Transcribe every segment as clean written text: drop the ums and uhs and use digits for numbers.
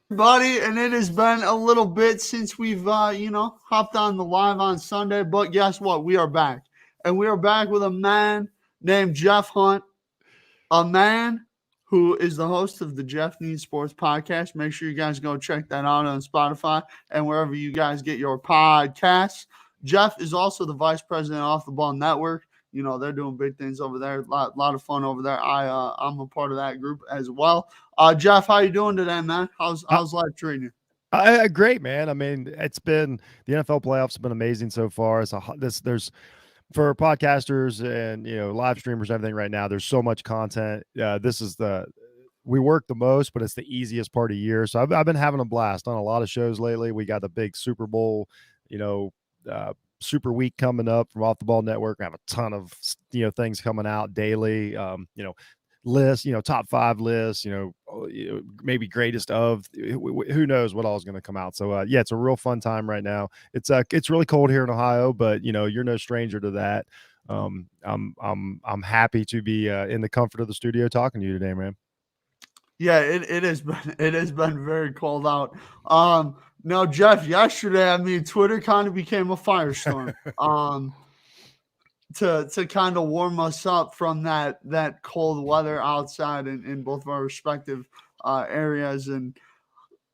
Buddy, and it has been a little bit since we've hopped on the live on Sunday, but guess what? We are back. And we are back with a man named Jeff Hunt, a man who is the host of the Jeff Needs Sports podcast. Make sure you guys go check that out on Spotify and wherever you guys get your podcasts. Jeff is also the vice president of Off the Ball Network. They're doing big things over there. Lot of fun over there. I'm a part of that group as well. Jeff, how you doing today, man? How's life treating you? Great, man. I mean, it's been the NFL playoffs have been amazing so far. There's for podcasters and live streamers and everything right now. There's so much content. This is we work the most, but it's the easiest part of the year. So I've been having a blast on a lot of shows lately. We got the big Super Bowl, you know, Super Week coming up from Off the Ball Network. I have a ton of things coming out daily. Lists, top 5 lists, maybe greatest of, who knows what all is going to come out. So yeah, it's a real fun time right now. It's really cold here in Ohio, but you're no stranger to that. I'm happy to be in the comfort of the studio talking to you today, man. Yeah, it has been very cold out. Now, Jeff, yesterday, I mean, Twitter kind of became a firestorm. To kind of warm us up from that cold weather outside in both of our respective areas. And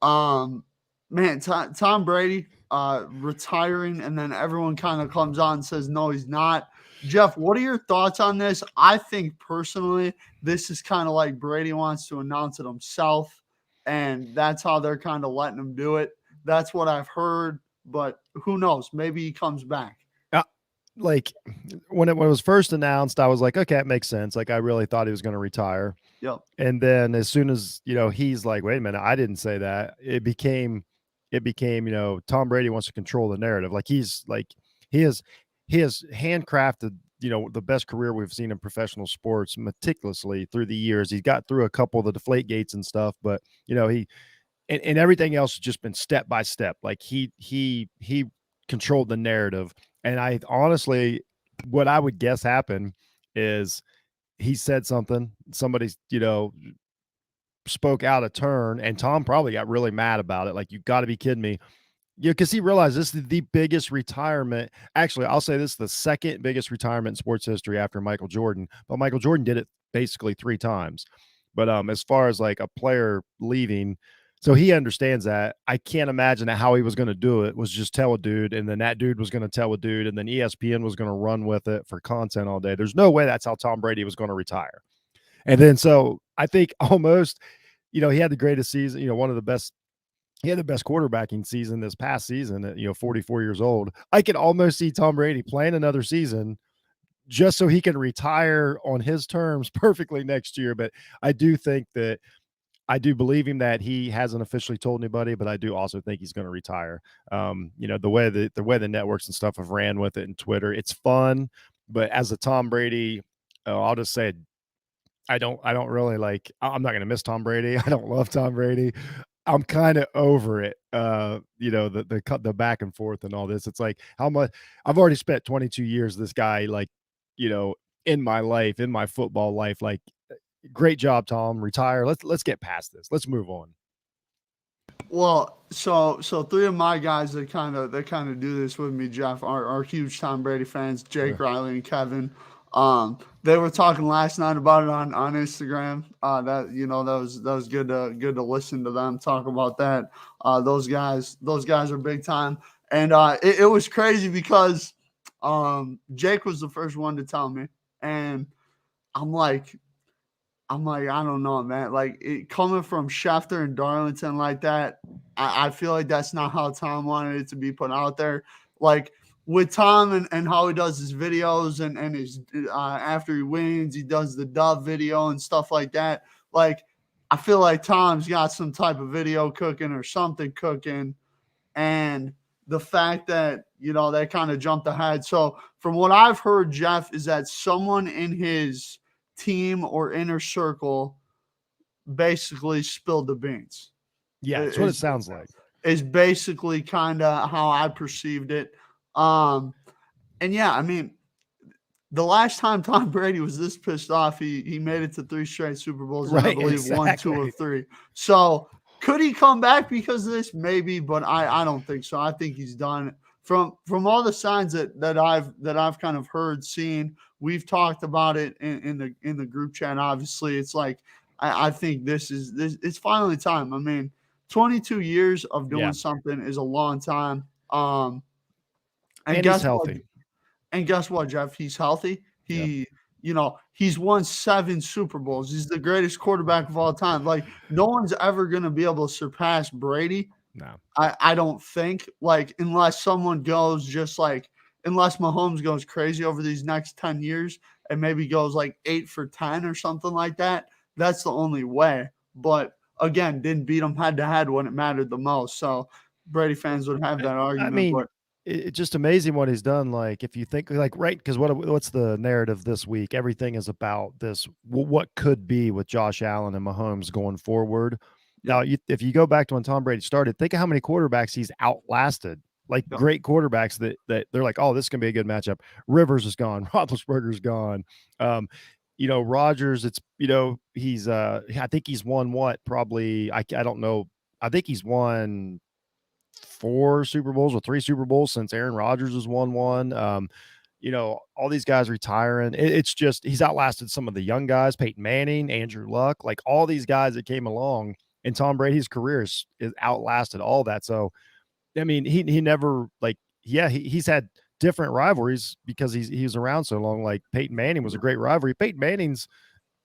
man, Tom Brady retiring, and then everyone kind of comes on and says no, he's not. Jeff, what are your thoughts on this? I think personally, this is kind of like Brady wants to announce it himself, and that's how they're kind of letting him do it. That's what I've heard, but who knows? Maybe he comes back. Like when it was first announced, I was like, okay, it makes sense. Like I really thought he was going to retire. Yep. And then as soon as, he's like, wait a minute, I didn't say that. It became, Tom Brady wants to control the narrative. Like he has he has handcrafted, the best career we've seen in professional sports meticulously through the years. He's got through a couple of the deflate gates and stuff, but he and everything else has just been step by step. Like he controlled the narrative. And I honestly, what I would guess happened is he said something, somebody, spoke out of turn, and Tom probably got really mad about it. Like, you got to be kidding me. Because he realized this is the biggest retirement. Actually, I'll say this is the second biggest retirement in sports history after Michael Jordan. But Michael Jordan did it basically 3 times. But as far as like a player leaving, so he understands that. I can't imagine that how he was going to do it was just tell a dude, and then that dude was going to tell a dude, and then ESPN was going to run with it for content all day. There's no way that's how Tom Brady was going to retire. And then so I think almost, he had the greatest season, one of the best. He had the best quarterbacking season this past season at 44 years old. I could almost see Tom Brady playing another season just so he can retire on his terms perfectly next year. But I do think that I do believe him that he hasn't officially told anybody, but I do also think he's going to retire. The way the networks and stuff have ran with it and Twitter, it's fun. But as a Tom Brady, I'll just say I don't really like. I'm not going to miss Tom Brady. I don't love Tom Brady. I'm kind of over it. The back and forth and all this. It's like how much I've already spent 22 years. This guy, like, in my life, in my football life, like, great job, Tom. Retire. Let's get past this. Let's move on. Well, so 3 of my guys that kind of do this with me, Jeff, are huge Tom Brady fans. Yeah. Jake, Riley, and Kevin. They were talking last night about it on Instagram. That was good to listen to them talk about that. Those guys are big time, and it was crazy because Jake was the first one to tell me, and I'm like. I don't know, man. Like coming from Schefter and Darlington like that, I feel like that's not how Tom wanted it to be put out there. Like with Tom and how he does his videos and his after he wins, he does the dub video and stuff like that. Like I feel like Tom's got some type of video cooking or something cooking, and the fact that they kind of jumped ahead. So from what I've heard, Jeff, is that someone in his team or inner circle basically spilled the beans. Yeah, that's what it Is sounds like. is basically kind of how I perceived it. Um, and yeah, I mean, the last time Tom Brady was this pissed off, he made it to 3 straight Super Bowls and I Right, believe won 2 exactly. of 3. So Could he come back because of this? Maybe, but I don't think so. I think he's done. From all the signs that I've kind of heard, seen, we've talked about it in the group chat. Obviously, it's like I think this it's finally time. I mean, 22 years of doing Yeah, something is a long time. And and he's guess what? healthy. And guess what, Jeff? He's healthy. Yep. He's won 7 Super Bowls. He's the greatest quarterback of all time. Like, no one's ever gonna be able to surpass Brady. No. I don't think, like, unless someone goes just like, unless Mahomes goes crazy over these next 10 years and maybe goes like 8 for 10 or something like that. That's the only way. But again, didn't beat him head to head when it mattered the most. So Brady fans would have that I argument. mean, But it's just amazing what he's done. Like, if you think, like, right, because what's the narrative this week? Everything is about this, what could be with Josh Allen and Mahomes going forward. Now, yep, if you go back to when Tom Brady started, think of how many quarterbacks he's outlasted. Like yep, great quarterbacks that they're like, oh, this is gonna be a good matchup. Rivers is gone, Roethlisberger's gone. Um, Rodgers, it's he's I think he's won what probably I don't know. I think he's won 4 Super Bowls or 3 Super Bowls since Aaron Rodgers has won one. All these guys retiring. It's just he's outlasted some of the young guys, Peyton Manning, Andrew Luck, like all these guys that came along. And Tom Brady's career is outlasted all that. So I mean, he never like he's had different rivalries because he was around so long. Like Peyton Manning was a great rivalry. Peyton Manning's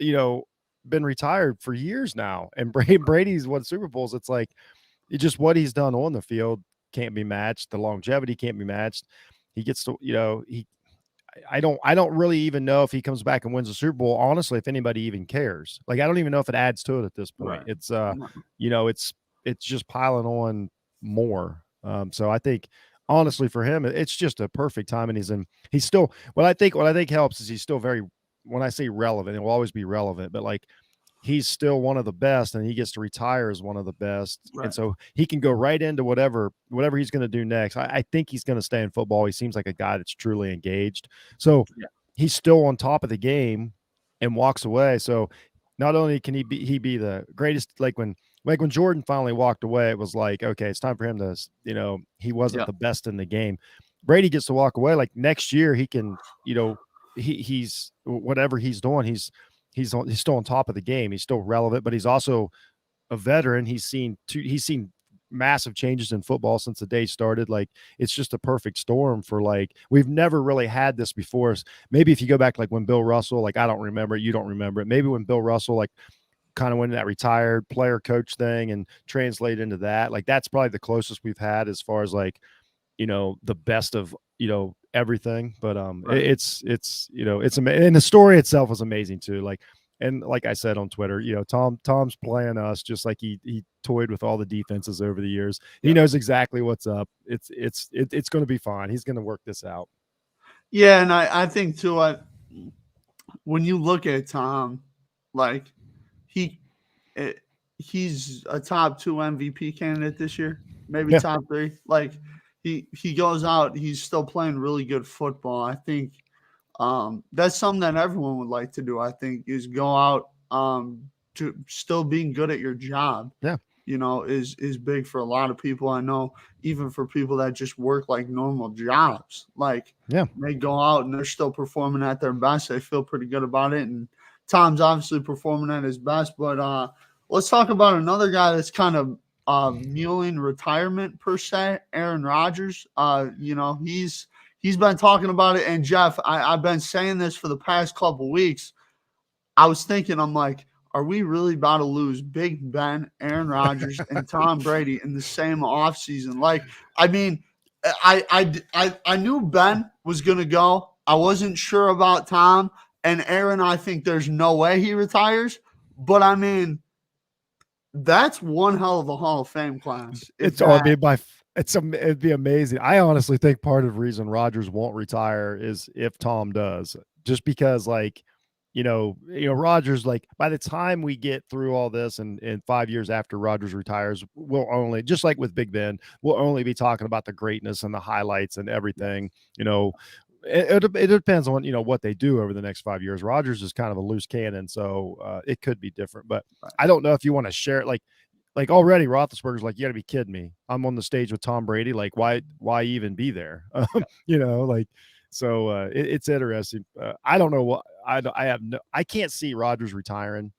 you know been retired for years now, and Brady's won Super Bowls. It's like it's just what he's done on the field can't be matched. The longevity can't be matched. He gets to, he I don't really even know if he comes back and wins a Super Bowl, honestly, if anybody even cares. Like I don't even know if it adds to it at this point. right. It's No, it's just piling on more. So I think honestly for him, it's just a perfect time and he's still what I think helps is he's still very when I say relevant, it will always be relevant, but like he's still one of the best and he gets to retire as one of the best. And right. so he can go right into whatever he's going to do next. I think he's going to stay in football. He seems like a guy that's truly engaged. So Yeah. he's still on top of the game and walks away. So not only can he be the greatest, like when Jordan finally walked away, it was like, okay, it's time for him to, he wasn't Yeah. the best in the game. Brady gets to walk away. Like next year, he can, he's whatever he's doing, he's still on top of the game. He's still relevant, but he's also a veteran. He's seen massive changes in football since the day started. Like it's just a perfect storm for like we've never really had this before. Maybe if you go back like when Bill Russell, like I don't remember it, you don't remember it. Maybe when Bill Russell like kind of went into that retired player coach thing and translate into that. Like that's probably the closest we've had as far as like the best of everything. But Right. it's amazing, and the story itself was amazing too. Like and like I said on Twitter, Tom's playing us just like he toyed with all the defenses over the years. He Yeah. knows exactly what's up. It's going to be fine. He's going to work this out. Yeah, and I think too. When you look at Tom, like he eh, he's a top 2 MVP candidate this year, maybe Yeah, top 3. Like he goes out, he's still playing really good football. I think that's something that everyone would like to do. I think is go out to still being good at your job. yeah, Is big for a lot of people. I know even for people that just work like normal jobs, like yeah. they go out and they're still performing at their best. They feel pretty good about it. And Tom's obviously performing at his best. But let's talk about another guy that's kind of muling retirement per se, Aaron Rodgers. He's been talking about it. And Jeff, I've been saying this for the past couple weeks. I was thinking, I'm like, are we really about to lose Big Ben, Aaron Rodgers, and Tom Brady in the same offseason? Like, I mean, I knew Ben was gonna go. I wasn't sure about Tom and Aaron. I think there's no way he retires. But I mean, that's one hell of a Hall of Fame class. If It's oh, that, it'd be it'd be amazing. I honestly think part of the reason Rodgers won't retire is if Tom does, just because Rodgers, like by the time we get through all this and 5 years after Rodgers retires, we'll only just like with Big Ben, we'll only be talking about the greatness and the highlights and everything. It depends on what they do over the next 5 years. Rodgers is kind of a loose cannon, so it could be different. But I don't know if you want to share it. Like like already Roethlisberger's like, you got to be kidding me. I'm on the stage with Tom Brady. Like, why even be there? Yeah. Like, so it's interesting. I don't know what I have no, I can't see Rodgers retiring.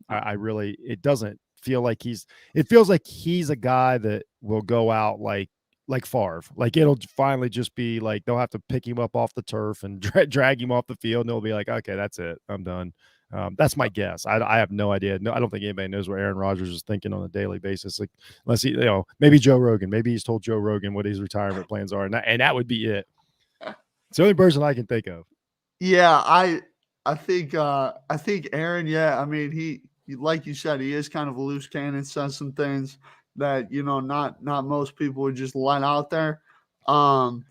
No. I really, it doesn't feel like it feels like he's a guy that will go out like Favre. Like it'll finally just be like they'll have to pick him up off the turf and drag him off the field, and they'll be like, okay, that's it, I'm done. That's my guess. I have no idea. No, I don't think anybody knows what Aaron Rodgers is thinking on a daily basis. Like, unless he, maybe Joe Rogan. Maybe he's told Joe Rogan what his retirement plans are, and that would be it. It's the only person I can think of. Yeah, I think Aaron, yeah, I mean, like you said, he is kind of a loose cannon, says some things that, not most people would just let out there. Um,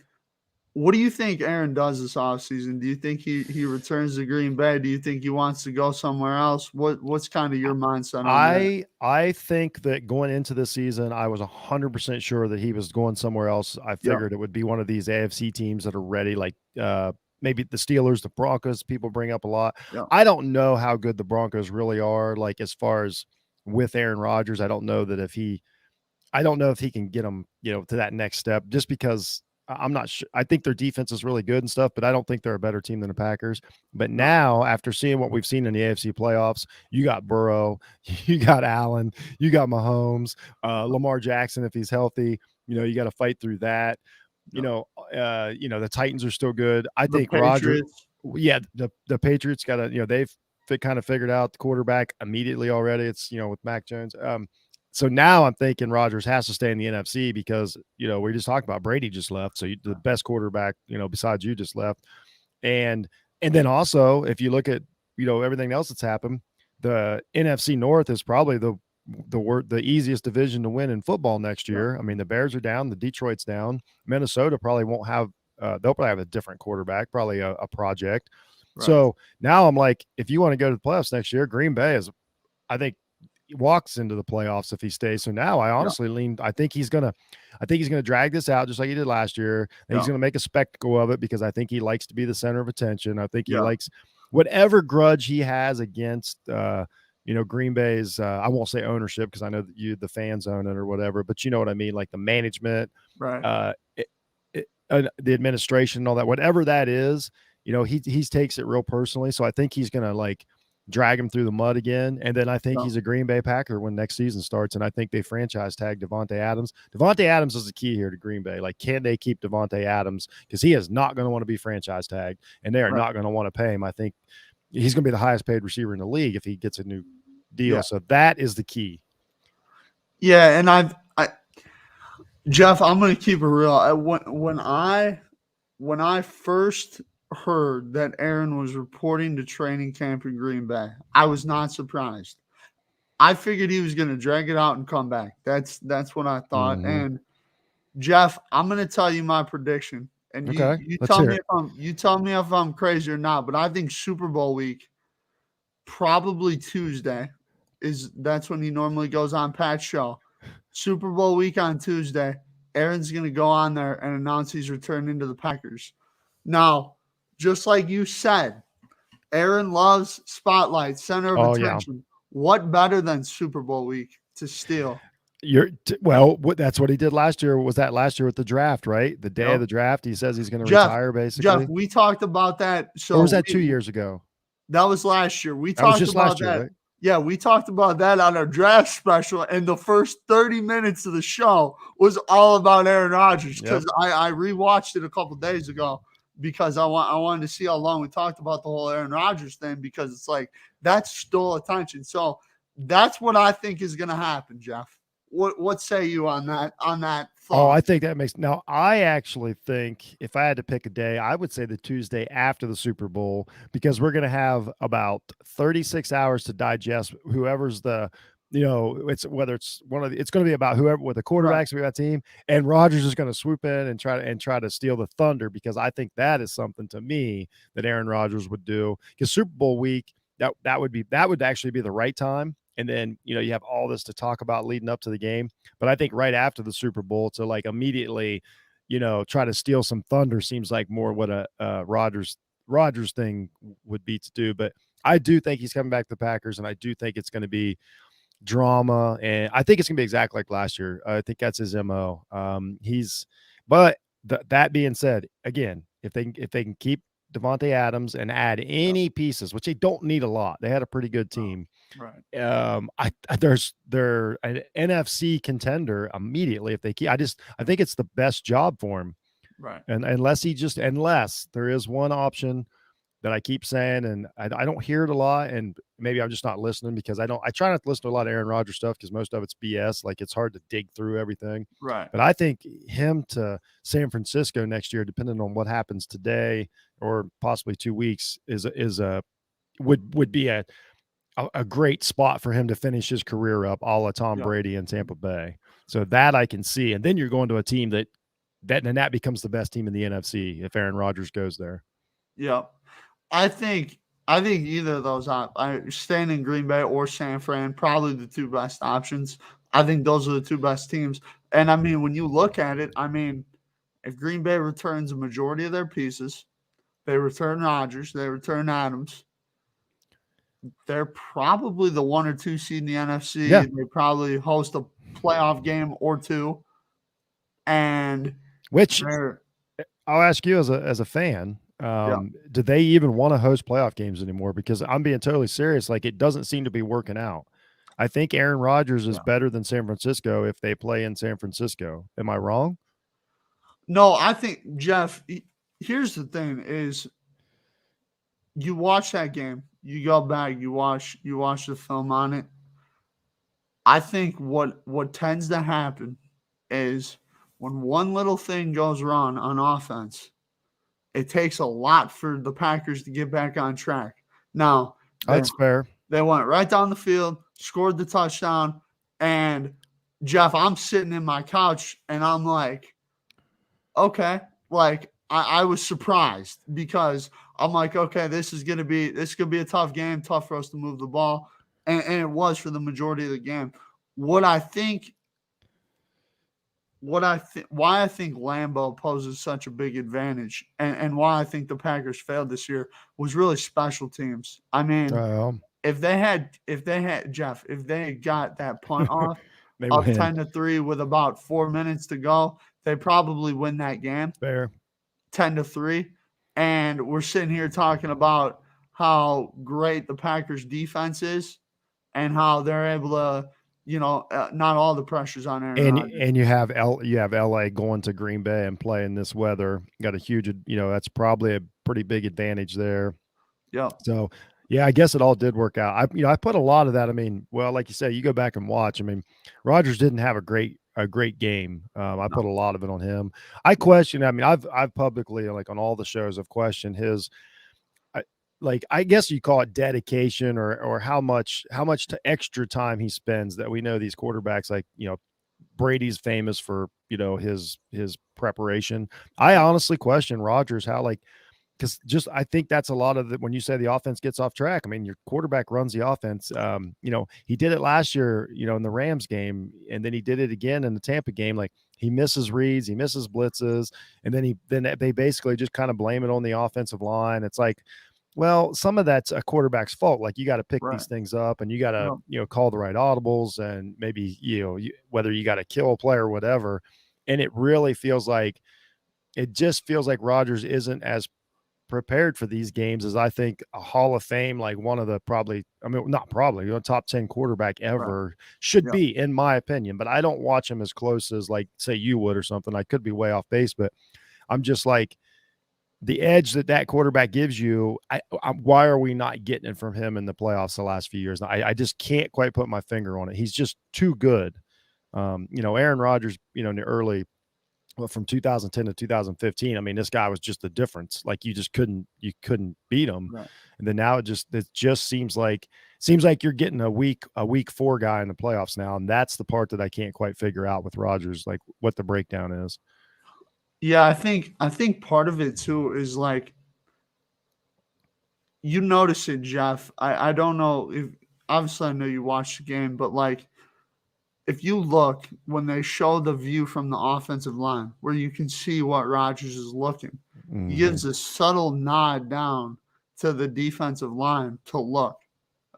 what do you think Aaron does this offseason? Do you think he returns to Green Bay? Do you think he wants to go somewhere else? What's kind of your mindset on that? I think that going into the season, I was 100% sure that he was going somewhere else. I Yeah, figured it would be one of these AFC teams that are ready, like maybe the Steelers, the Broncos. People bring up a lot. yeah, I don't know how good the Broncos really are. Like as far as with Aaron Rodgers, I don't know if he can get them, to that next step. Just because I'm not sure. I think their defense is really good and stuff, but I don't think they're a better team than the Packers. But no, now, after seeing what we've seen in the AFC playoffs, you got Burrow, you got Allen, you got Mahomes, Lamar Jackson if he's healthy. You got to fight through that. no. The Titans are still good. I The think Roger, Patriots, yeah, the Patriots got to, they've kind of figured out the quarterback immediately already. It's with Mac Jones. So now I'm thinking Rodgers has to stay in the NFC because, we just talked about Brady just left. So the best quarterback, besides you just left. And then also, if you look at, everything else that's happened, the NFC North is probably the easiest division to win in football next yeah, year. I mean, the Bears are down, the Detroit's down. Minnesota probably won't have they'll probably have a different quarterback, probably a project. right, So now I'm like, if you want to go to the playoffs next year, Green Bay is, I think, walks into the playoffs if he stays. So now I yeah, honestly lean. I think he's gonna drag this out just like he did last year. And he's yeah, gonna make a spectacle of it because I think he likes to be the center of attention. I think he yeah, likes whatever grudge he has against Green Bay's. I won't say ownership because I know that the fans own it or whatever, but you know what I mean, like the management, right, uh, the administration, and all that. Whatever that is, he takes it real personally. So I think he's gonna like drag him through the mud again. And then I think yeah, he's a Green Bay Packer when next season starts. And I think they franchise tag Devontae Adams. Devontae Adams is the key here to Green Bay. Like, can they keep Devontae Adams? Because he is not going to want to be franchise tagged, and they are right, not going to want to pay him. I think he's going to be the highest paid receiver in the league if he gets a new yeah, deal. So that is the key. yeah. And Jeff, I'm gonna keep it real. When I first heard that Aaron was reporting to training camp in Green Bay, I was not surprised. I figured he was going to drag it out and come back. That's what I thought. Mm-hmm. And Jeff, I'm going to tell you my prediction, and you Okay, you let's tell hear me it. if I'm crazy or not. But I think Super Bowl week, probably Tuesday, that's when he normally goes on Pat's show. Super Bowl week on Tuesday, Aaron's going to go on there and announce he's returning to the Packers. Now, just like you said, Aaron loves spotlight, center of Oh yeah, attention. What better than Super Bowl week to steal? that's what he did last year. Was that last year with the draft, right? The day of Yep. the draft, he says he's going to Jeff, retire, Jeff, basically. we talked about that. Or was So that 2 years ago? that was last year. We That was talked just about last year, that. right? Yeah, we talked about that on our draft special, and the first 30 minutes of the show was all about Aaron Rodgers Yep. because I rewatched it a couple days ago because I wanted to see how long we talked about the whole Aaron Rodgers thing because it's like that stole attention. So that's what I think is going to happen, Jeff. What say you on that Oh, I thought? think that makes now. I actually think if I had to pick a day, I would say the Tuesday after the Super Bowl because we're going to have about 36 hours to digest whoever's it's whether it's it's going to be about whoever with the Right. quarterbacks of that team, and Rodgers is going to swoop in and try to steal the thunder because I think that is something to me that Aaron Rodgers would do because Super Bowl week that would actually be the right time. And then, you have all this to talk about leading up to the game. But I think right after the Super Bowl to like immediately, try to steal some thunder seems like more what a Rodgers thing would be to do. But I do think he's coming back to the Packers, and I do think it's going to be drama, and I think it's gonna be exactly like last year. I think that's his MO. But that being said, again, if they can keep Devontae Adams and add Yeah. any pieces, which they don't need a lot, they had a pretty good Oh, team. right. They're an NFC contender immediately if they keep. I think it's the best job for him, Right. and unless there is one option that I keep saying, and I don't hear it a lot, and maybe I'm just not listening because I try not to listen to a lot of Aaron Rodgers stuff because most of it's BS. Like it's hard to dig through everything. Right. But I think him to San Francisco next year, depending on what happens today or possibly 2 weeks, is a would be a great spot for him to finish his career up, a la Tom Yeah. Brady in Tampa Bay. So that I can see, and then you're going to a team that becomes the best team in the NFC if Aaron Rodgers goes there. Yeah. I think either of those staying in Green Bay or San Fran, probably the two best options. I think those are the two best teams. And I mean, when you look at it, I mean, if Green Bay returns a majority of their pieces, they return Rodgers, they return Adams, they're probably the 1 or 2 seed in the NFC. Yeah, They probably host a playoff game or two, and which they're I'll ask you as a fan, yeah, do they even want to host playoff games anymore? Because I'm being totally serious. Like it doesn't seem to be working out. I think Aaron Rodgers is yeah. better than San Francisco if they play in San Francisco. Am I wrong? No, I think Jeff. Here's the thing: is you watch that game, you go back, you watch the film on it. I think what tends to happen is when one little thing goes wrong on offense, it takes a lot for the Packers to get back on track. Now, they That's fair. they went right down the field, scored the touchdown, and Jeff, I'm sitting in my couch and I'm like, okay, like I was surprised because I'm like, okay, this could be a tough game, tough for us to move the ball, and it was for the majority of the game. What I think why I think Lambeau poses such a big advantage and why I think the Packers failed this year was really special teams. I mean, Um, if they had Jeff, if they had got that punt off they up win. 10-3 with about 4 minutes to go, they probably win that game Fair. 10-3. And we're sitting here talking about how great the Packers defense is and how they're able to, not all the pressure's on Aaron Rodgers. And you have LA going to Green Bay and playing this weather. Got a huge, that's probably a pretty big advantage there. Yeah. So, yeah, I guess it all did work out. I put a lot of that. I mean, well, like you say, you go back and watch. I mean, Rodgers didn't have a great game. I No. put a lot of it on him. I question. I mean, I've publicly, like on all the shows, I've questioned his, I, like I guess you call it dedication or how much to extra time he spends. That we know these quarterbacks, like Brady's famous for his preparation. I honestly question Rodgers how like because just I think that's a lot of the when you say the offense gets off track. I mean, your quarterback runs the offense. He did it last year, in the Rams game, and then he did it again in the Tampa game. Like he misses reads, he misses blitzes, and then they basically just kind of blame it on the offensive line. It's like, well, some of that's a quarterback's fault. Like you got to pick Right. these things up, and you got to Yeah. call the right audibles, and maybe whether you got to kill a play or whatever. And it just feels like Rodgers isn't as prepared for these games as I think a Hall of Fame, like one of the probably, I mean, not probably, top 10 quarterback Right. ever should Yeah. be, in my opinion. But I don't watch him as close as, like, say, you would or something. I could be way off base, but I'm just like, the edge that quarterback gives you, why are we not getting it from him in the playoffs the last few years? I just can't quite put my finger on it. He's just too good. Aaron Rodgers, in the early, well, from 2010 to 2015, I mean, this guy was just the difference. Like you couldn't beat him. Right. And then now it just seems like you're getting a week 4 guy in the playoffs now, and that's the part that I can't quite figure out with Rodgers, like what the breakdown is. Yeah, I think part of it too is like you notice it, Jeff. I don't know if obviously I know you watched the game, but like if you look when they show the view from the offensive line where you can see what Rodgers is looking, he Mhm. gives a subtle nod down to the defensive line to look.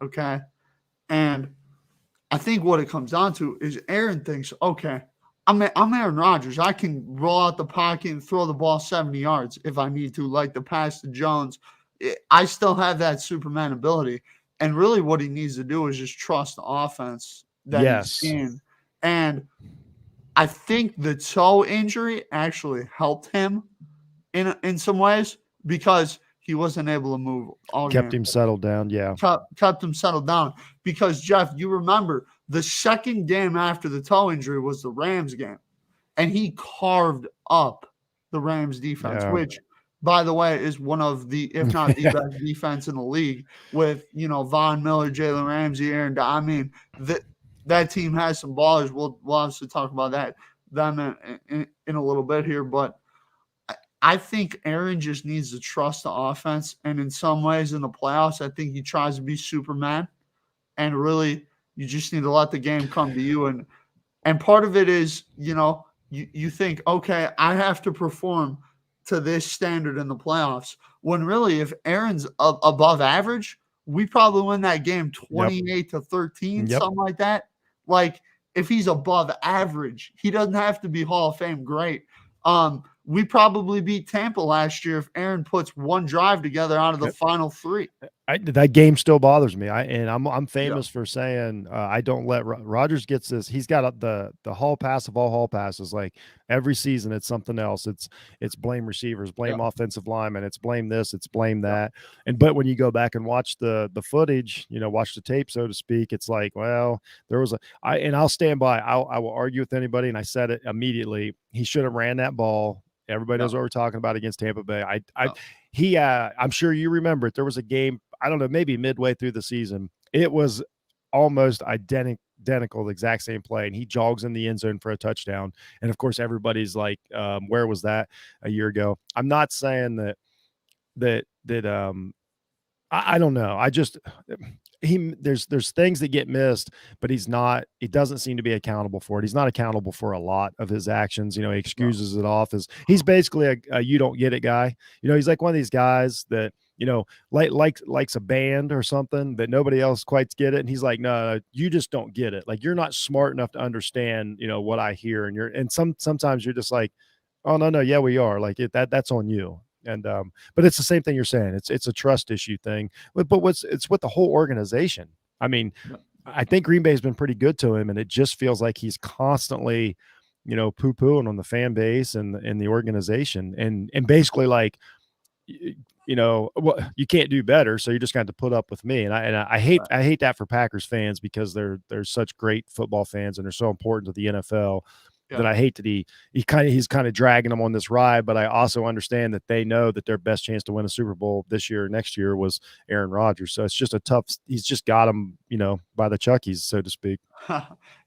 Okay. And I think what it comes down to is Aaron thinks, okay, I'm Aaron Rodgers. I can roll out the pocket and throw the ball 70 yards if I need to, like the pass to Jones. I still have that Superman ability. And really what he needs to do is just trust the offense that he's Yes. in. And I think the toe injury actually helped him in some ways because he wasn't able to move all Kept game. him settled down. Yeah. Kept him settled down because Jeff, you remember the second game after the toe injury was the Rams game, and he carved up the Rams defense, Yeah. which, by the way, is one of the, if not the best defense in the league. With Von Miller, Jalen Ramsey, I mean that team has some ballers. We'll obviously talk about them in a little bit here, but I think Aaron just needs to trust the offense. And in some ways in the playoffs, I think he tries to be Superman. And really, you just need to let the game come to you. And part of it is, you think, okay, I have to perform to this standard in the playoffs. When really, if Aaron's above average, we probably win that game 28-13, Yep. something like that. Like, if he's above average, he doesn't have to be Hall of Fame great. We probably beat Tampa last year if Aaron puts one drive together out of the final three. That game still bothers me. I'm famous for saying I don't let Rodgers gets this. He's got the hall pass of all hall passes. Like every season, it's something else. It's blame receivers, blame offensive linemen, it's blame this, it's blame that. But when you go back and watch the footage, watch the tape, so to speak, it's like, well, there was I'll stand by. I will argue with anybody, and I said it immediately. He should have ran that ball. Everybody knows what we're talking about against Tampa Bay. I'm sure you remember it. There was a game, I don't know, maybe midway through the season. It was almost identical, the exact same play. And he jogs in the end zone for a touchdown. And of course, everybody's like, where was that a year ago? I'm not saying that I don't know. There's things that get missed, but he doesn't seem to be accountable for it. He's not accountable for a lot of his actions. He excuses it off as he's basically a you don't get it guy. He's like one of these guys that, likes a band or something that nobody else quite get it. And he's like, no, you just don't get it. Like, you're not smart enough to understand, what I hear. And sometimes you're just like, oh, no. Yeah, we are like that's on you. And but it's the same thing you're saying. It's a trust issue thing. But it's with the whole organization. I mean, I think Green Bay's been pretty good to him, and it just feels like he's constantly, poo-pooing on the fan base and the organization, and basically like, well, you can't do better, so you're just going to put up with me. And I hate that for Packers fans because they're such great football fans and they're so important to the NFL. That I hate that he's kind of dragging them on this ride, but I also understand that they know that their best chance to win a Super Bowl this year or next year was Aaron Rodgers. So it's just he's just got him, by the Chuckies, so to speak.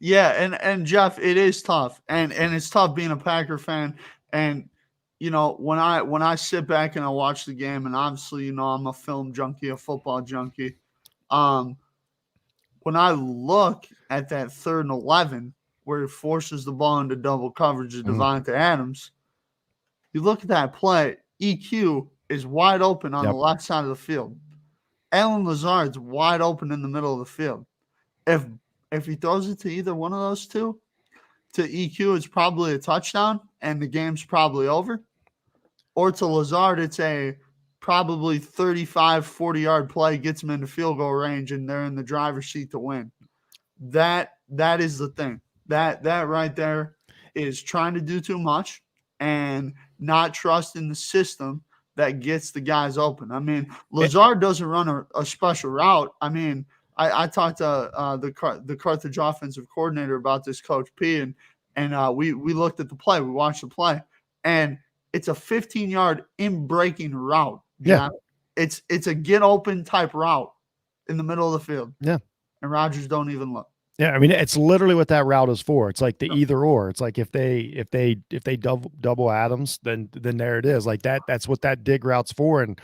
Yeah, and Jeff, it is tough, and it's tough being a Packer fan. And when I sit back and I watch the game, and obviously I'm a film junkie, a football junkie. When I look at that 3rd and 11. Where he forces the ball into double coverage of Devontae Adams. You look at that play, EQ is wide open on the left side of the field. Allen Lazard's wide open in the middle of the field. If he throws it to either one of those two, to EQ, it's probably a touchdown, and the game's probably over. Or to Lazard, it's a probably 35, 40-yard play, gets him into field goal range, and they're in the driver's seat to win. That is the thing. That right there is trying to do too much and not trusting the system that gets the guys open. I mean, Lazard doesn't run a special route. I mean, I talked to the Carthage offensive coordinator about this, Coach P, and we looked at the play. We watched the play, and it's a 15-yard in-breaking route. Yeah. It's a get open type route in the middle of the field. Yeah. And Rodgers don't even look. Yeah, I mean, it's literally what that route is for. It's like the either or. It's like if they double Adams, then there it is. Like that's what that dig route's for. And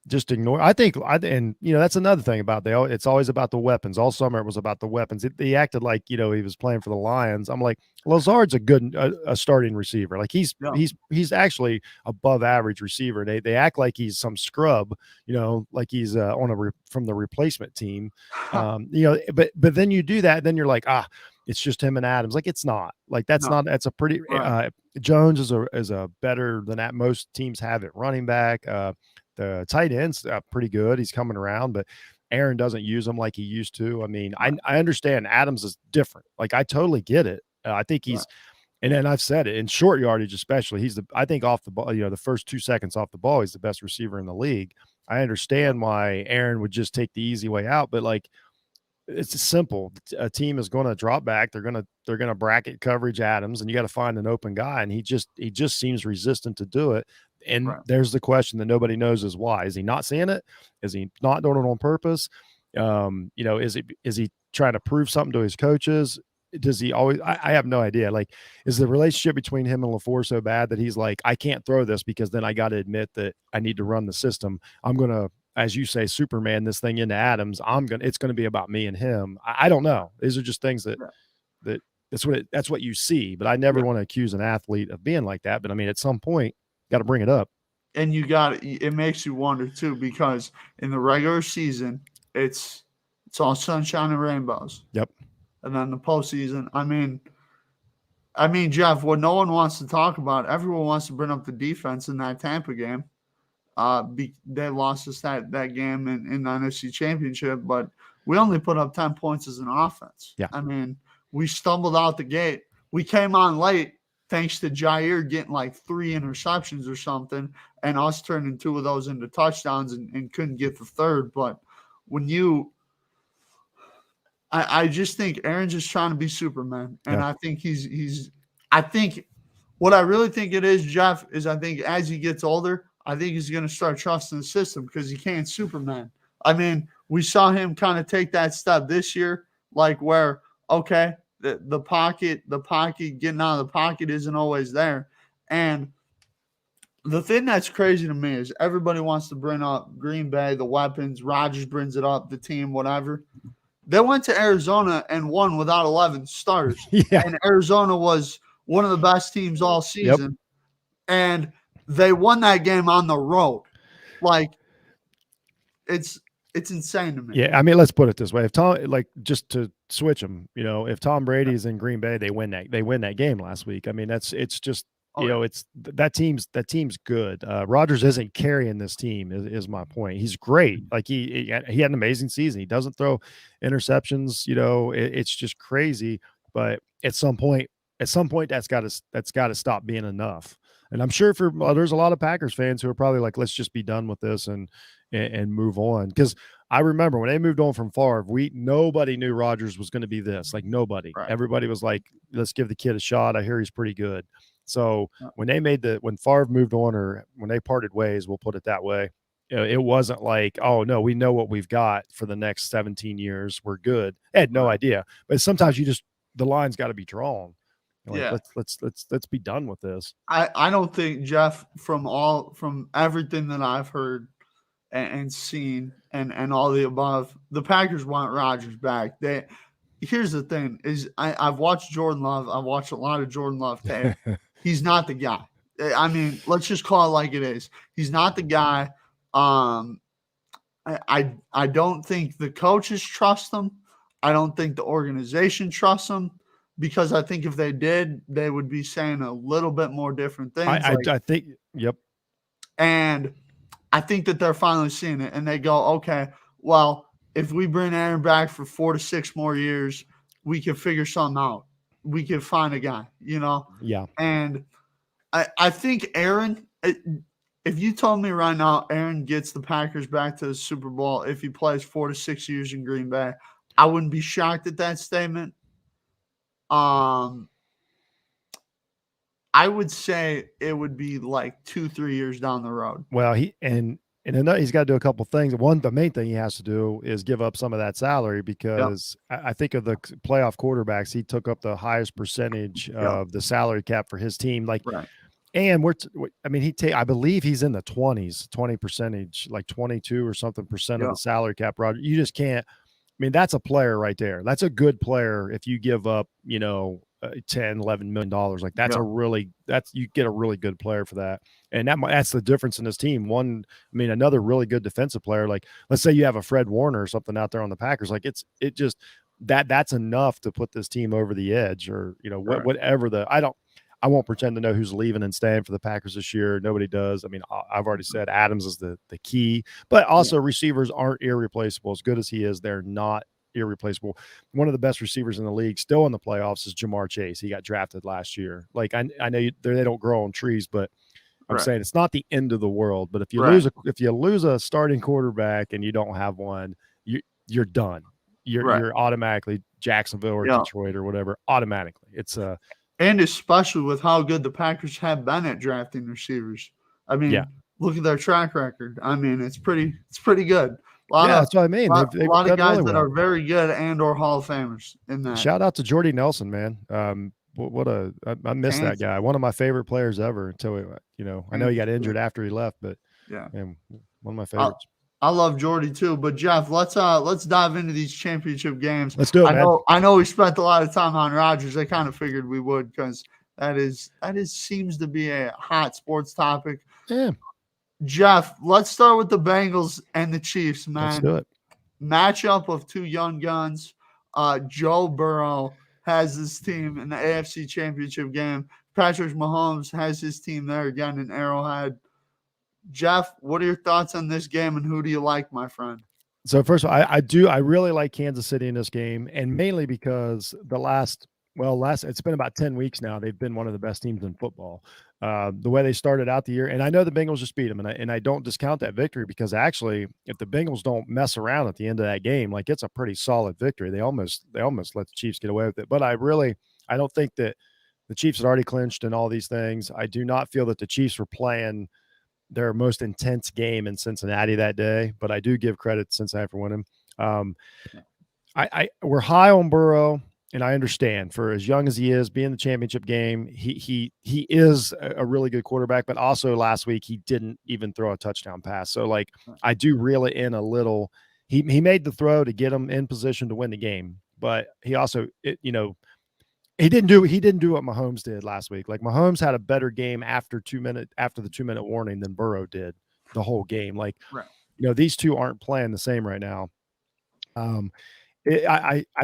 just ignore. I think, and that's another thing about it's always about the weapons. All summer it was about the weapons. He acted like he was playing for the Lions. I'm like, Lazard's a good a starting receiver. Like Yeah. he's actually above average receiver. They act like he's some scrub, like he's from the replacement team. But then you do that, then you're like, it's just him and Adams. Like it's not. Like that's No. not. That's a pretty. Right. Jones is a better than that. Most teams have it running back. The tight end's pretty good. He's coming around, but Aaron doesn't use him like he used to. I mean, Right. I understand Adams is different. Like I totally get it. I think he's, Right. and then I've said it in short yardage, especially. I think off the ball, the first 2 seconds off the ball, he's the best receiver in the league. I understand why Aaron would just take the easy way out, but like, it's simple. A team is going to drop back. They're going to bracket coverage Adams, and you got to find an open guy. And he just seems resistant to do it. And Right. there's the question that nobody knows is why. Is he not seeing it? Is he not doing it on purpose? Is he trying to prove something to his coaches? Does he always? I have no idea. Like, is the relationship between him and LaFleur so bad that he's like, I can't throw this because then I got to admit that I need to run the system. I'm going to, as you say, Superman this thing into Adams. It's going to be about me and him. I don't know. These are just things that that's what you see. But I never want to accuse an athlete of being like that. But I mean, at some point, got to bring it up. And it makes you wonder too, because in the regular season, it's all sunshine and rainbows. Yep. And then the postseason, I mean, Jeff, what no one wants to talk about, everyone wants to bring up the defense in that Tampa game. They lost us that game in the NFC Championship, but we only put up 10 points as an offense. Yeah. I mean, we stumbled out the gate. We came on late thanks to Jair getting like 3 interceptions or something, and us turning 2 of those into touchdowns and couldn't get the third. But I just think Aaron's just trying to be Superman, and I think I think what I really think it is, Jeff, is I think as he gets older, I think he's going to start trusting the system because he can't Superman. I mean, we saw him kind of take that step this year, like where the pocket, getting out of the pocket isn't always there, and the thing that's crazy to me is everybody wants to bring up Green Bay, the weapons. Rodgers brings it up, the team, whatever. They went to Arizona and won without 11 starters. Yeah. And Arizona was one of the best teams all season. Yep. And they won that game on the road. Like, it's insane to me. Yeah, I mean, let's put it this way: if Tom, like, just to switch them, if Tom Brady's in Green Bay, they win that game last week. I mean, it's just it's that team's good. Rodgers isn't carrying this team is my point. He's great. Like he had an amazing season. He doesn't throw interceptions. It's just crazy. But at some point that's got to stop being enough. And I'm sure there's a lot of Packers fans who are probably like, let's just be done with this and move on. Because I remember when they moved on from Favre, nobody knew Rodgers was going to be this. Like nobody. Right. Everybody was like, let's give the kid a shot. I hear he's pretty good. So when Favre moved on, or when they parted ways, we'll put it that way, it wasn't like, oh no, we know what we've got for the next 17 years. We're good. I had no idea. But sometimes the line's got to be drawn. Like, let's be done with this. I don't think, Jeff, from everything that I've heard and seen and all the above, the Packers want Rodgers back. Here's the thing: is I've watched Jordan Love. I've watched a lot of Jordan Love tape. He's not the guy. I mean, let's just call it like it is. He's not the guy. I don't think the coaches trust him. I don't think the organization trusts him, because I think if they did, they would be saying a little bit more different things. I think, yep. And I think that they're finally seeing it, and they go, okay, well, if we bring Aaron back for 4 to 6 more years, we can figure something out. We can find a guy, Yeah. And I think Aaron, if you told me right now Aaron gets the Packers back to the Super Bowl if he plays 4 to 6 years in Green Bay, I wouldn't be shocked at that statement. I would say it would be like 2-3 years down the road. Well, he's got to do a couple things. The main thing he has to do is give up some of that salary, because I think of the playoff quarterbacks, he took up the highest percentage of the salary cap for his team. Like, And I mean, I believe he's in the 20%, like 22 or something percent of Yeah, the salary cap, Roger. You just can't. I mean, that's a player right there. That's a good player. If you give up, 10, $11 million, like yeah, you get a really good player for that. And that's the difference in this team. Another really good defensive player, like let's say you have a Fred Warner or something out there on the Packers, like that's enough to put this team over the edge, or, right, whatever I won't pretend to know who's leaving and staying for the Packers this year. Nobody does. I mean, I've already said Adams is the key, but yeah, also receivers aren't irreplaceable. As good as he is, they're not irreplaceable. One of the best receivers in the league, still in the playoffs, is Jamar Chase. He got drafted last year. Like I know they don't grow on trees, but I'm right, saying it's not the end of the world. But if you right, lose a starting quarterback and you don't have one, you're done. right. You're automatically Jacksonville or Yeah, Detroit or whatever. Automatically, it's and especially with how good the Packers have been at drafting receivers. I yeah. mean, look at their track record. I mean, it's pretty good. A lot Yeah, of that's what I mean. lot, a They've lot of done guys really that well. are very good and/or Hall of Famers in that. Shout out to Jordy Nelson, man. I miss that Kansas, guy. One of my favorite players ever. Until I know he got Kansas, injured after he left, but yeah. man, one of my I, favorites. I love Jordy too, but Jeff, let's dive into these championship games. Let's do it, I man. know I know we spent a lot of time on Rodgers. I kind of figured we would because that is seems to be a hot sports topic. Yeah, Jeff, let's start with the Bengals and the Chiefs, let's man. do it. Matchup of two young guns. Joe Burrow has his team in the AFC Championship game. Patrick Mahomes has his team there again in Arrowhead. Jeff, what are your thoughts on this game and who do you like, my friend? So first of all, I really like Kansas City in this game, and mainly because it's been about 10 weeks now. They've been one of the best teams in football. The way they started out the year, and I know the Bengals just beat them, and I don't discount that victory, because actually, if the Bengals don't mess around at the end of that game, like, it's a pretty solid victory. They almost let the Chiefs get away with it, but I don't think that the Chiefs had already clinched and all these things. I do not feel that the Chiefs were playing their most intense game in Cincinnati that day, but I do give credit to Cincinnati for winning. Um, we're high on Burrow, and I understand, for as young as he is, being the championship game, he is a really good quarterback. But also last week he didn't even throw a touchdown pass, so like I do reel it in a little. He made the throw to get him in position to win the game, but he also he didn't do what Mahomes did last week. Like, Mahomes had a better game after the 2-minute warning than Burrow did the whole game. Like, Right. these two aren't playing the same right now. I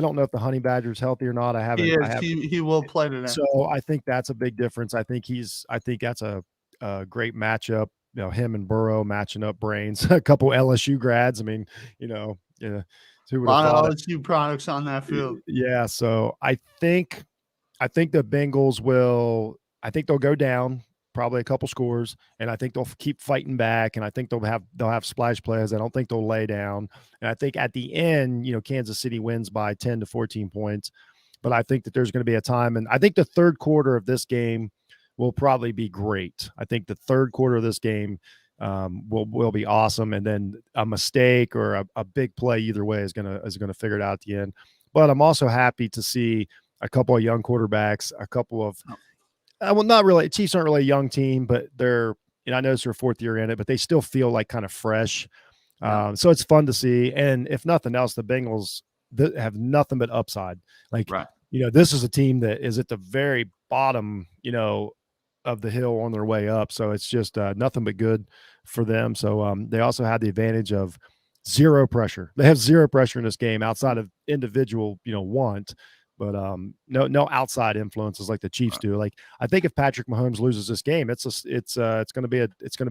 don't know if the Honey Badger is healthy or not. He is. He will play today. So I think that's a big difference. I think that's a great matchup. Him and Burrow matching up brains. A couple LSU grads. I mean, yeah, who A would have lot of thought it? LSU products on that field. Yeah. So I think the Bengals will. I think they'll go down probably a couple scores, and I think they'll keep fighting back, and I think they'll have splash plays. I don't think they'll lay down, and I think at the end, Kansas City wins by 10 to 14 points. But I think that there's going to be a time, and I think the third quarter of this game will probably be great. I think the third quarter of this game will be awesome, and then a mistake or a big play either way is gonna figure it out at the end. But I'm also happy to see a couple of young quarterbacks, a couple of not really. Chiefs aren't really a young team, but they're I know it's their fourth year in it, but they still feel like kind of fresh. Yeah. So it's fun to see. And if nothing else, the Bengals have nothing but upside. Like, Right. this is a team that is at the very bottom, of the hill on their way up. So it's just nothing but good for them. So they also had the advantage of zero pressure. They have zero pressure in this game outside of individual, want, but no outside influences like the Chiefs do. Like, I think if Patrick Mahomes loses this game, it's going to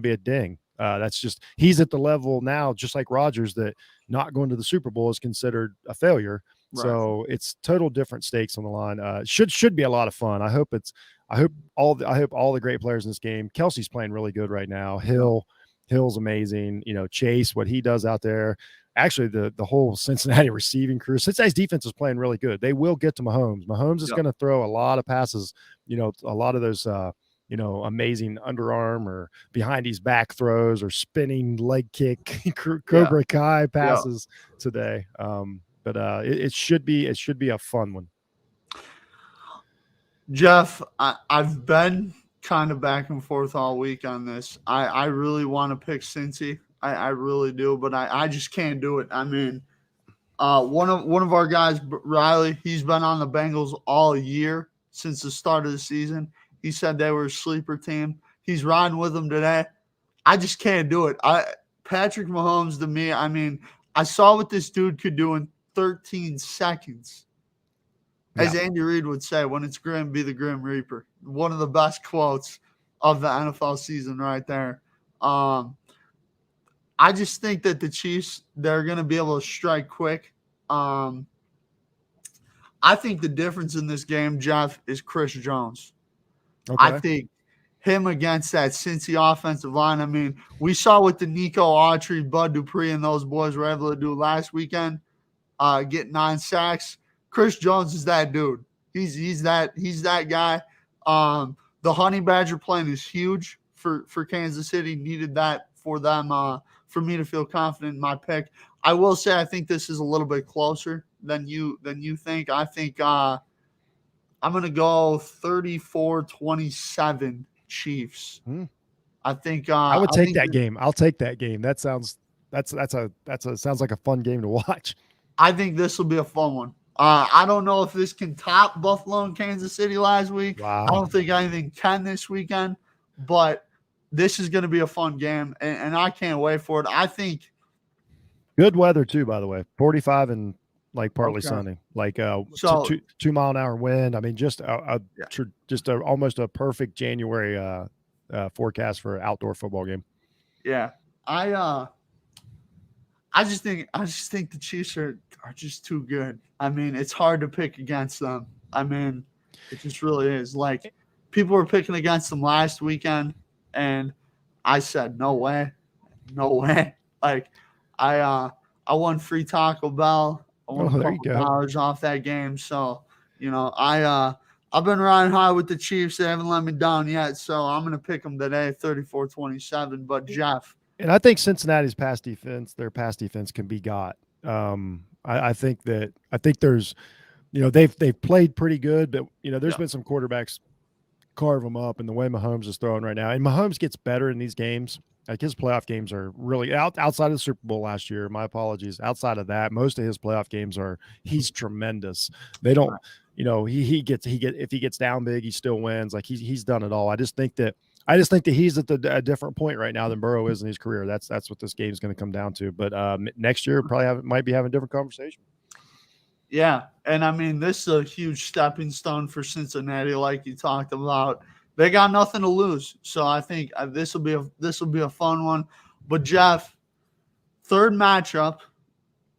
be a ding. That's just, he's at the level now, just like Rodgers, that not going to the Super Bowl is considered a failure. Right. So it's total different stakes on the line. Should be a lot of fun. I hope all the great players in this game. Kelsey's playing really good right now. Hill's amazing. Chase, what he does out there. Actually, the whole Cincinnati receiving crew. Cincinnati's defense is playing really good. They will get to Mahomes. Mahomes is going to throw a lot of passes. A lot of those amazing underarm or behind his back throws or spinning leg kick Cobra Kai passes today. But it should be a fun one. Jeff, I've been kind of back and forth all week on this. I really want to pick Cincy. I really do, but I just can't do it. I mean, one of our guys, Riley, he's been on the Bengals all year since the start of the season. He said they were a sleeper team. He's riding with them today. I just can't do it. Patrick Mahomes to me, I mean, I saw what this dude could do in 13 seconds. As Andy Reid would say, when it's grim, be the Grim Reaper. One of the best quotes of the NFL season right there. I just think that the Chiefs, they're going to be able to strike quick. I think the difference in this game, Jeff, is Chris Jones. Okay. I think him against that Cincy offensive line. I mean, we saw what the Nico Autry, Bud Dupree, and those boys were able to do last weekend, get 9 sacks. Chris Jones is that dude. He's that guy. The Honey Badger plan is huge for Kansas City. Needed that for them, for me to feel confident in my pick. I will say I think this is a little bit closer than you think. I think I'm gonna go 34-27 Chiefs. I think I would take that game. I'll take that game. That sounds sounds like a fun game to watch. I think this will be a fun one. I don't know if this can top Buffalo and Kansas City last week. Wow. I don't think anything can this weekend, but this is going to be a fun game, and I can't wait for it. I think good weather too, by the way. 45 and like partly sunny, like so 2 mile an hour wind. I mean, just almost a perfect January forecast for an outdoor football game. Yeah, I just think the Chiefs are just too good. I mean, it's hard to pick against them. I mean, it just really is. Like, people were picking against them last weekend, and I said, no way. Like, I won free Taco Bell. I won a couple dollars off that game. So, I've been riding high with the Chiefs. They haven't let me down yet. So I'm going to pick them today, 34-27. But Jeff. And I think Cincinnati's pass defense can be got. I think there's, they've played pretty good, but there's been some quarterbacks carve them up, and the way Mahomes is throwing right now, and Mahomes gets better in these games. Like, his playoff games are really outside of the Super Bowl last year. My apologies. Outside of that, most of his playoff games he's tremendous. They don't, if he gets down big, he still wins. Like, he's done it all. I just think that he's at a different point right now than Burrow is in his career. That's what this game is going to come down to. But next year, might be having a different conversation. Yeah, and I mean, this is a huge stepping stone for Cincinnati, like you talked about. They got nothing to lose, so I think this will be a fun one. But Jeff, third matchup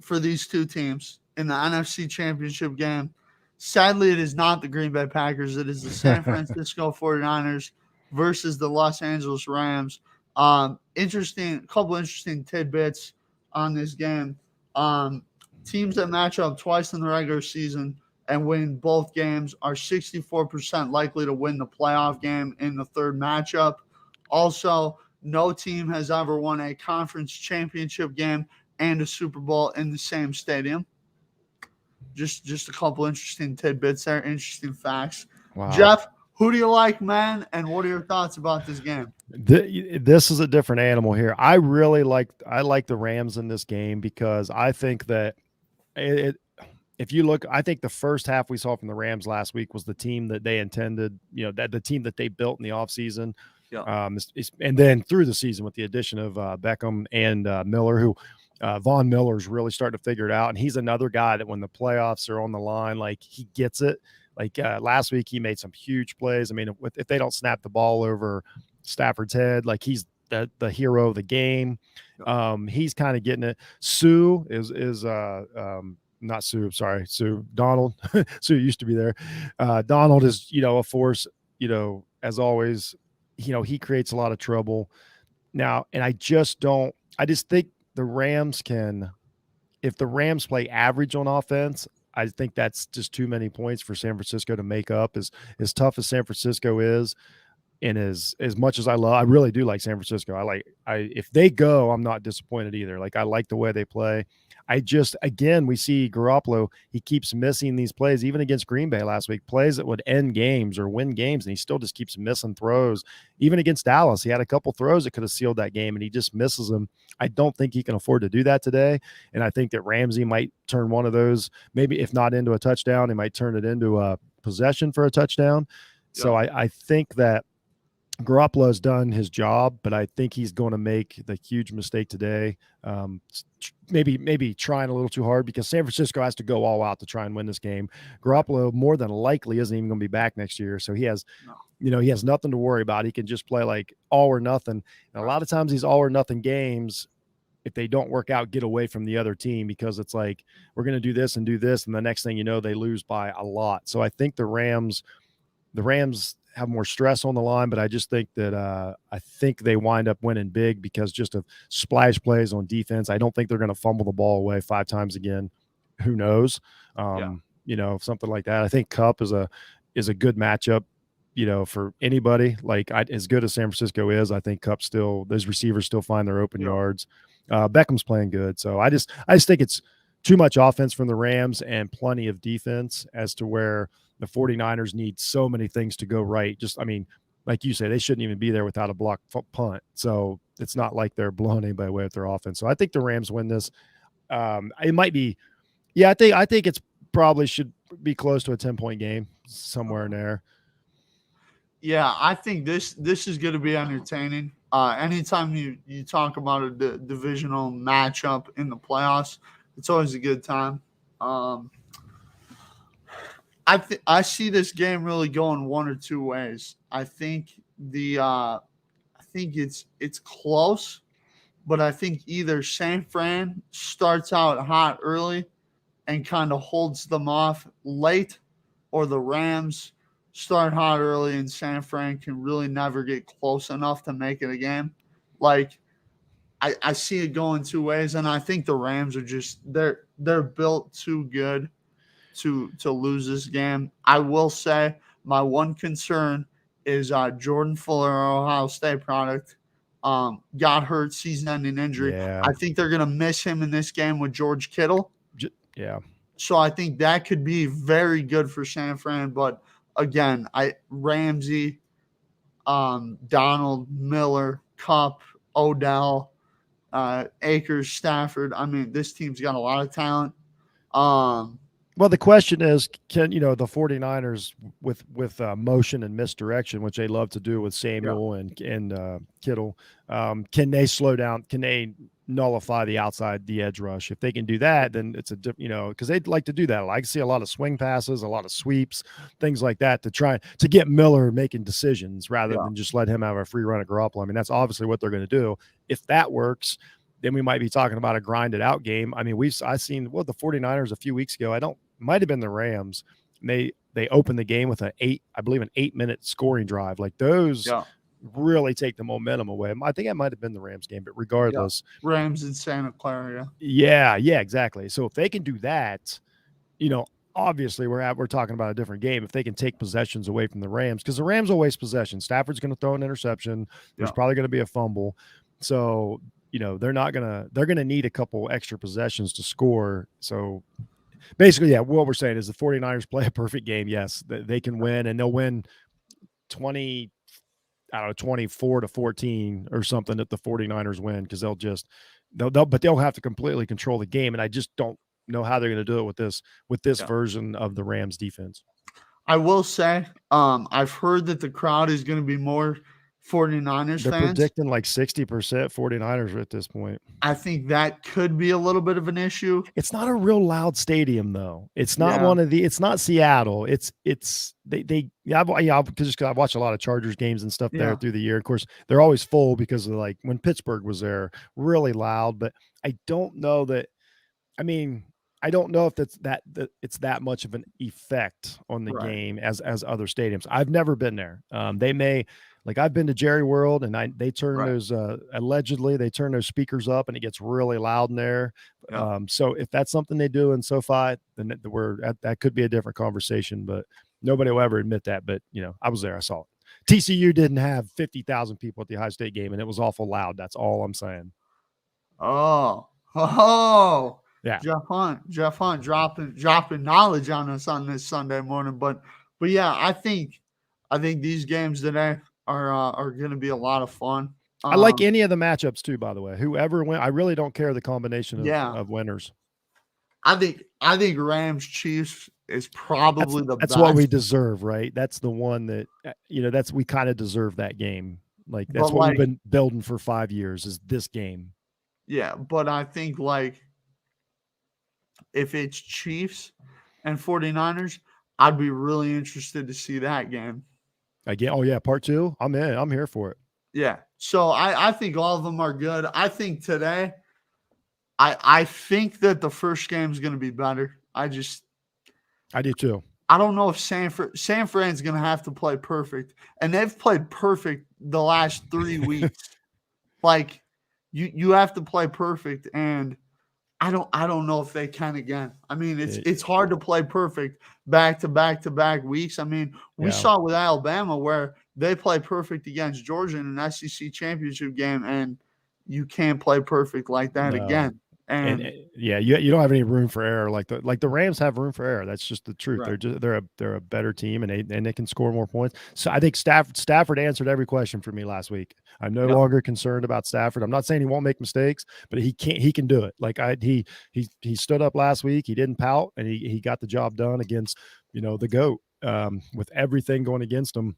for these two teams in the NFC Championship game. Sadly, it is not the Green Bay Packers. It is the San Francisco 49ers versus the Los Angeles Rams. Couple interesting tidbits on this game. Teams that match up twice in the regular season and win both games are 64% likely to win the playoff game in the third matchup. Also, no team has ever won a conference championship game and a Super Bowl in the same stadium. Just a couple interesting tidbits there, interesting facts. Wow. Jeff, who do you like, man, and what are your thoughts about this game? This is a different animal here. I like the Rams in this game because I think that if you look, I think the first half we saw from the Rams last week was the team that they intended, that the team that they built in the offseason. Yeah. And then through the season with the addition of Beckham and Miller, who Von Miller's really starting to figure it out. And he's another guy that when the playoffs are on the line, like, he gets it. Like last week, he made some huge plays. I mean, if they don't snap the ball over Stafford's head, like, he's the hero of the game. He's kind of getting it. Sue is not Sue. Sorry, Sue. Donald. Sue used to be there. Donald is, a force. As always, he creates a lot of trouble now. And I just think the Rams can, if the Rams play average on offense, I think that's just too many points for San Francisco to make up. As tough as San Francisco is, And as much as I really do like San Francisco. If they go, I'm not disappointed either. Like I like the way they play. I just again we see Garoppolo, he keeps missing these plays, even against Green Bay last week, plays that would end games or win games, and he still just keeps missing throws. Even against Dallas, he had a couple throws that could have sealed that game, and he just misses them. I don't think he can afford to do that today. And I think that Ramsey might turn one of those, maybe if not into a touchdown, he might turn it into a possession for a touchdown. So I think that Garoppolo's done his job, but I think he's going to make the huge mistake today. Maybe trying a little too hard, because San Francisco has to go all out to try and win this game. Garoppolo more than likely isn't even going to be back next year, so he has, he has nothing to worry about. He can just play like all or nothing. And a lot of times these all or nothing games, if they don't work out, get away from the other team, because it's like, we're going to do this, and the next thing you know, they lose by a lot. So I think the Rams have more stress on the line, but I just think that I think they wind up winning big because just of splash plays on defense. I don't think they're going to fumble the ball away 5 times again. Who knows? Something like that. I think Kupp is a good matchup, for anybody. Like as good as San Francisco is, I think Kupp those receivers still find their open yards. Beckham's playing good. So I just think it's too much offense from the Rams and plenty of defense, as to where the 49ers need so many things to go right. Like you say, they shouldn't even be there without a blocked punt. So it's not like they're blowing anybody away with their offense. So I think the Rams win this. It might be, I think it's probably should be close to a 10-point game, somewhere in there. Yeah, I think this is going to be entertaining. Anytime you talk about a divisional matchup in the playoffs, it's always a good time. I see this game really going one or two ways. I think it's close, but I think either San Fran starts out hot early and kind of holds them off late, or the Rams start hot early and San Fran can really never get close enough to make it a game. Like I see it going two ways, and I think the Rams are just they're built too good to lose this game. I will say my one concern is Jordan Fuller, Ohio State product, got hurt, season-ending injury. Yeah. I think they're going to miss him in this game with George Kittle. Yeah. So I think that could be very good for San Fran. But again, Ramsey, Donald, Miller, Kupp, Odell, Akers, Stafford. I mean, this team's got a lot of talent. Well, the question is, can the 49ers with motion and misdirection, which they love to do with Samuel and Kittle, can they slow down? Can they nullify the edge rush? If they can do that, then it's because they'd like to do that. I like to see a lot of swing passes, a lot of sweeps, things like that, to try to get Miller making decisions rather than just let him have a free run at Garoppolo. I mean, that's obviously what they're going to do. If that works, then we might be talking about a grinded out game. I mean, I seen the 49ers a few weeks ago. Might have been the Rams. They opened the game with an 8-minute scoring drive. Like those really take the momentum away. I think it might have been the Rams game, but regardless, Rams in Santa Clara. Yeah, exactly. So if they can do that, obviously we're talking about a different game. If they can take possessions away from the Rams, because the Rams will waste possession. Stafford's going to throw an interception. There's probably going to be a fumble. So they're going to need a couple extra possessions to score. So basically, what we're saying is the 49ers play a perfect game. Yes, they can win, and they'll win 24-14 or something that the 49ers win, because they'll have to completely control the game. And I just don't know how they're going to do it with this version of the Rams defense. I will say, I've heard that the crowd is going to be more 49ers They're fans. predicting like 60% 49ers at this point. I think that could be a little bit of an issue. It's not a real loud stadium, though. It's not it's not Seattle. Because I've watched a lot of Chargers games and stuff there through the year. Of course, they're always full because of like when Pittsburgh was there, really loud. But I don't know that. I mean, I don't know if it's that much of an effect on the game as other stadiums. I've never been there. They may. Like I've been to Jerry World, and they turn those allegedly they turn those speakers up, and it gets really loud in there. So if that's something they do in SoFi, then that could be a different conversation. But nobody will ever admit that. But I was there, I saw it. TCU didn't have 50,000 people at the Ohio State game, and it was awful loud. That's all I'm saying. Oh, Yeah. Jeff Hunt dropping knowledge on us on this Sunday morning. But yeah, I think these games today are going to be a lot of fun. I like any of the matchups too, by the way. Whoever win, I really don't care the combination of winners. I think Rams Chiefs is probably the best. That's what we deserve, right? That's the one that we kind of deserve that game. Like that's what we've been building for 5 years is this game. Yeah, but I think if it's Chiefs and 49ers, I'd be really interested to see that game. Again, oh yeah, part 2. I'm in. I'm here for it. Yeah. So I think all of them are good. I think today, I think that the first game is going to be better. I do too. I don't know if San Fran's going to have to play perfect, and they've played perfect the last 3 weeks. Like you have to play perfect, and I don't know if they can again. I mean, it's hard to play perfect back to back weeks. I mean, we saw with Alabama where they play perfect against Georgia in an SEC championship game, and you can't play perfect like that again. And yeah, you don't have any room for error like the Rams have room for error. That's just the truth. Right. They're a better team, and they can score more points. So I think Stafford answered every question for me last week. I'm no longer concerned about Stafford. I'm not saying he won't make mistakes, but he can do it. Like he stood up last week. He didn't pout, and he got the job done against the GOAT with everything going against him.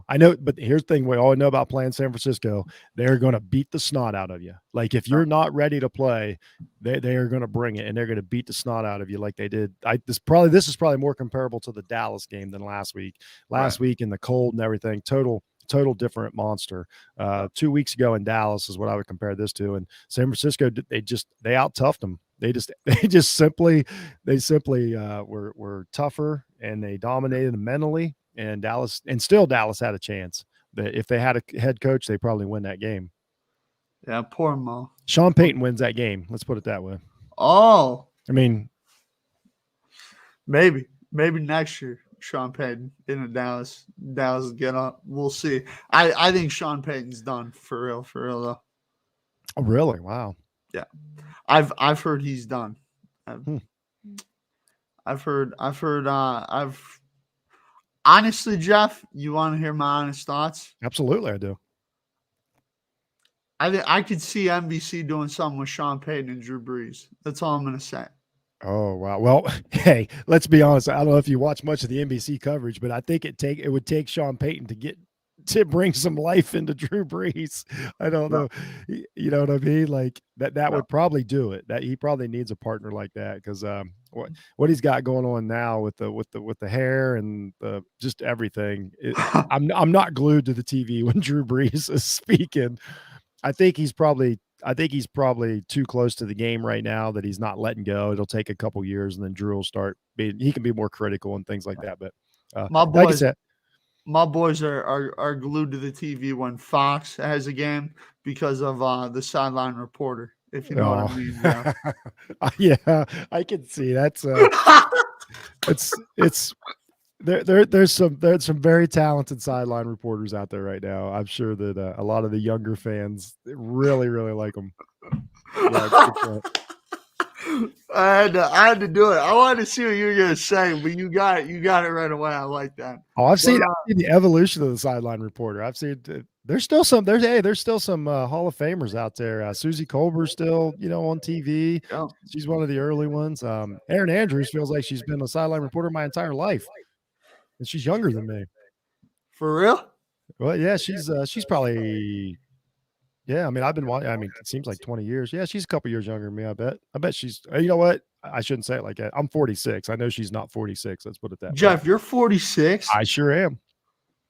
I know, but here's the thing we all know about playing San Francisco. They're going to beat the snot out of you. Like if you're not ready to play, they are going to bring it, and they're going to beat the snot out of you like they did. This is probably more comparable to the Dallas game than last week. Last week in the cold and everything, total different monster. 2 weeks ago in Dallas is what I would compare this to. And San Francisco, they out-toughed them. They simply were tougher, and they dominated them mentally. And Dallas had a chance. That if they had a head coach, they probably win that game. Yeah, poor Mo. Sean Payton wins that game. Let's put it that way. Oh, I mean, maybe next year, Sean Payton in a Dallas get up. We'll see. I think Sean Payton's done for real though. Oh, really? Wow. Yeah, I've heard he's done. I've heard. Honestly, Jeff, you want to hear my honest thoughts? Absolutely, I do. I could see NBC doing something with Sean Payton and Drew Brees. That's all I'm going to say. Oh, wow. Well, hey, let's be honest. I don't know if you watch much of the NBC coverage, but I think it would take Sean Payton to bring some life into Drew Brees. I don't know. You know what I mean? Like that would probably do it. That he probably needs a partner like that because what he's got going on now with the hair and just everything. I'm not glued to the TV when Drew Brees is speaking. I think he's probably too close to the game right now that he's not letting go. It'll take a couple years, and then Drew will start he can be more critical and things like that. But like I said, my boys are glued to the TV when Fox has a game because of the sideline reporter. If you know what I mean. Yeah. Yeah, I can see that's it's there's some very talented sideline reporters out there right now. I'm sure that a lot of the younger fans really like them. Yeah, I had to do it. I wanted to see what you were gonna say, but you got it right away. I like that. Oh, I've seen the evolution of the sideline reporter. I've seen there's still some Hall of Famers out there. Susie Colbert's still on TV. Yeah. She's one of the early ones. Erin Andrews feels like she's been a sideline reporter my entire life, and she's younger than me. For real? Well, yeah, she's probably. Yeah, I mean, I've been watching. I mean, it seems like 20 years. Yeah, she's a couple years younger than me. I bet she's. You know what? I shouldn't say it like that. I'm 46. I know she's not 46. Let's put it that way. Jeff, you're 46. I sure am.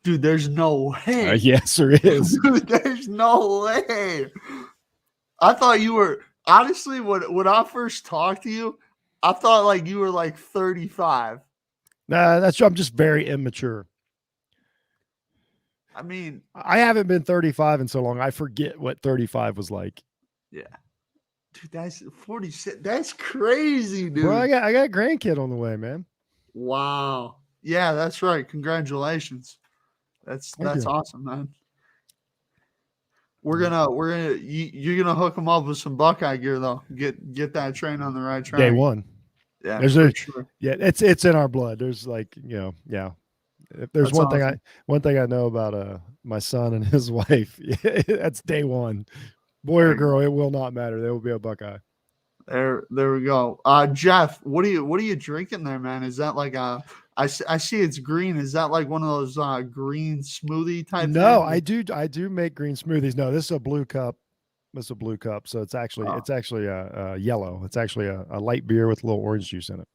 Dude, there's no way. Yes, there is. Dude, there's no way. I thought you were honestly when I first talked to you, I thought like you were like 35. Nah, I'm just very immature. I mean, I haven't been 35 in so long. I forget what 35 was like. Yeah. Dude, that's 46. That's crazy, dude. Bro, I got a grandkid on the way, man. Wow. Yeah, that's right. Congratulations. Thank you. awesome, man. You're gonna hook them up with some Buckeye gear though. Get that train on the right track. Day one. Yeah, There's for a sure. yeah, it's in our blood. There's like, yeah. If there's That's awesome. one thing I know about my son and his wife, that's day one. Boy There or you girl, it will not matter. They will be a Buckeye. There we go. Jeff, what are you drinking there, man? Is that like I see it's green. Is that like one of those green smoothie type No, things? I do make green smoothies. No, this is a blue cup. This is a blue cup, so it's actually a yellow. It's actually a light beer with a little orange juice in it.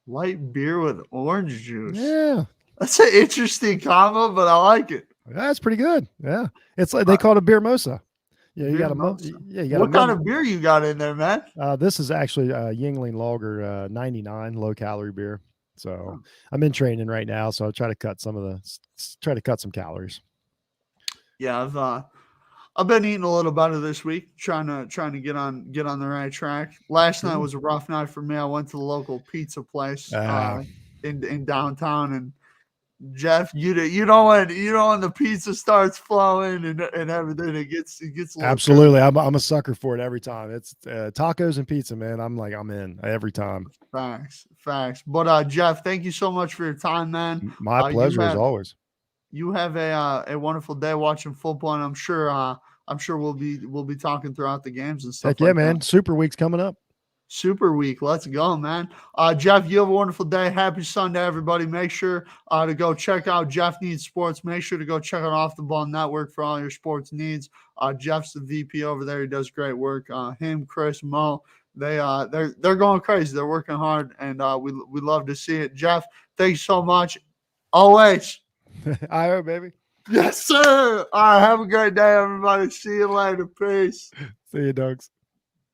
Light beer with orange juice. Yeah, That's an interesting combo, but I like it. that's pretty good. Yeah, it's like they call it a beer mosa. Yeah, you Beer got a mosa. yeah, you got What a kind of beer you got in there, man? This is actually Yingling Lager 99 low calorie beer. So Oh. I'm in training right now, so I try to cut some calories. Yeah, I've been eating a little better this week, trying to get on the right track. Last night was a rough night for me. I went to the local pizza place in downtown, and Jeff, you know when the pizza starts flowing and everything, it gets a little Absolutely. I'm a sucker for it every time. It's tacos and pizza, man. I'm in every time. Facts. But Jeff, thank you so much for your time, man. My pleasure as always. You have a wonderful day watching football, and I'm sure we'll be talking throughout the games and stuff. Heck yeah, like man. that. Super Week's coming up. Super Week. Let's go, man. Jeff, you have a wonderful day. Happy Sunday, everybody. Make sure to go check out Jeff Needs Sports. Make sure to go check out Off the Ball Network for all your sports needs. Jeff's the VP over there. He does great work. Him, Chris, Mo, they're going crazy. They're working hard, and we love to see it. Jeff, thanks so much. Always. I hope, baby. Yes, sir. All right. Have a great day, everybody. See you later. Peace. See you, dogs.